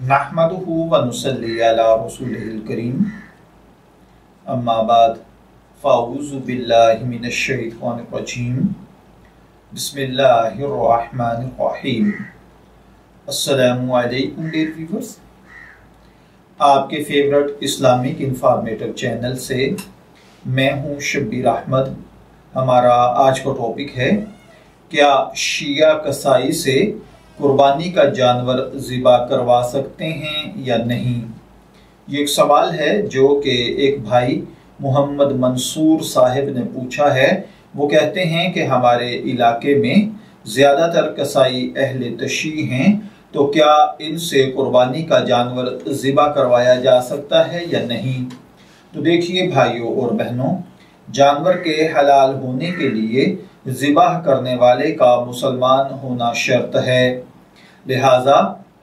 नहमदुहु व नुसल्ली अला रसूलिहिल करीम अम्मा बाद फ़अऊज़ु बिल्लाहि मिनश शैतानिर रजीम बिस्मिल्लाहिर रहमानिर रहीम। अस्सलामु अलैकुम डियर व्यूअर्स, आपके फेवरेट इस्लामिक इंफॉर्मेटिव चैनल से मैं हूँ शब्बीर अहमद। हमारा आज का टॉपिक है, क्या शिया कसाई से कुर्बानी का जानवर ज़िबा करवा सकते हैं या नहीं। ये एक सवाल है जो कि एक भाई मोहम्मद मंसूर साहिब ने पूछा है। वो कहते हैं कि हमारे इलाके में ज़्यादातर कसाई अहले तशी हैं, तो क्या इनसे कुर्बानी का जानवर ज़िबा करवाया जा सकता है या नहीं। तो देखिए भाइयों और बहनों, जानवर के हलाल होने के लिए ज़िबाह करने वाले का मुसलमान होना शर्त है। लिहाजा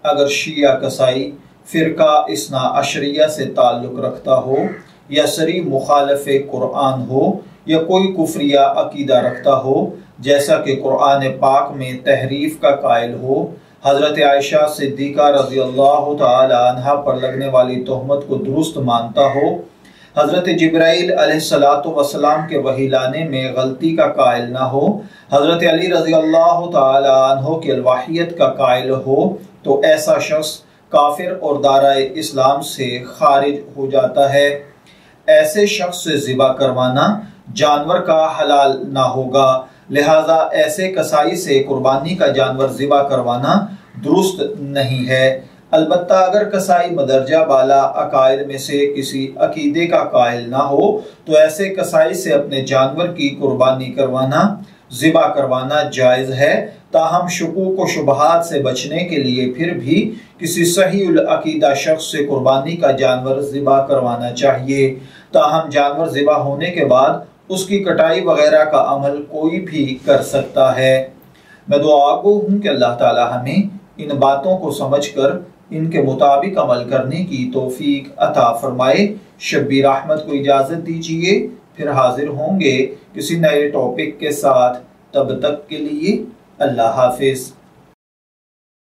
अगर शिया कसाई फ़िरका इस्ना अशरिया से ताल्लुक़ रखता हो या सरी मुखालफ़ कुरान हो या कोई कुफ्रिया अकीदा रखता हो, जैसा कि कुरान पाक में तहरीफ का कायल हो, हज़रत आयशा सिद्दीक़ा रज़ियल्लाहु ताला अन्हा पर लगने वाली तोहमत को दुरुस्त मानता हो, हज़रत जिब्राइल अलैहिस्सलातु वस्सलाम के वही लाने में गलती का कायल ना हो, हज़रत अली रज़ियल्लाहु ताला अन्हो की अलवाहियत का कायल हो, तो ऐसा शख्स काफिर और दाराए इस्लाम से खारिज हो जाता है। ऐसे शख्स से ज़िबा करवाना जानवर का हलाल ना होगा। लिहाजा ऐसे कसाई से कुर्बानी का जानवर ज़िबा करवाना दुरुस्त नहीं है। अलबत्ता अगर कसाई मदरजा बाला अकायद में से किसी अकीदे का कायल ना हो, तो ऐसे कसाई से अपने जानवर की कुर्बानी करवाना, ज़िबा करवाना जायज़ है। ताहम शुकूक व शुबहात से बचने के लिए फिर भी किसी सहीउल अकीदा शख्स से कुर्बानी का जानवर ज़िबा करवाना चाहिए। ताहम जानवर ज़िबा होने के बाद उसकी कटाई वगैरह का अमल कोई भी कर सकता है। मैं दुआ गो हूँ कि अल्लाह ताला हमें इन बातों को समझकर इनके मुताबिक अमल करने की तौफीक अता फरमाए। शब्बीर अहमद को इजाज़त दीजिए, फिर हाजिर होंगे किसी नए टॉपिक के साथ। तब तक के लिए अल्लाह हाफिज़।